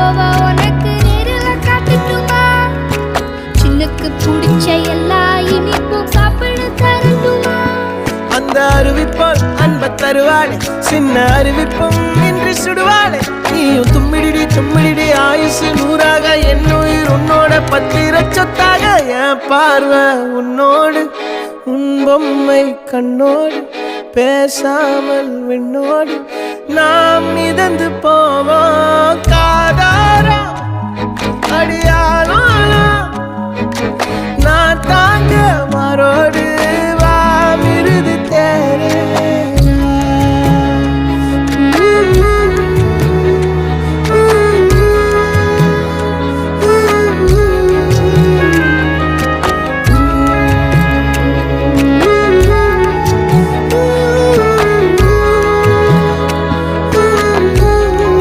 கோவா உனக்கு நேரில காட்டுட்டுமா? சின்னுக்கு பிடிச்ச எல்லா இனிப்பும் சாப்பிட தரட்டுமா? அந்த அறிவிப்பால் அன்ப தருவாளே, சின்ன அறிவிப்பும் இன்றி சுடுவாளே. நீயும் தும்மிடி தும்மிடி ஆயுசு நூறாக, என் உயிர் உன்னோட பத்திர சொத்தாக. என் பார்வை உன்னோடு, உன் பொம்மை கண்ணோடு, பேசாமல் விண்ணோடு நாம் மிதந்து போவோம்.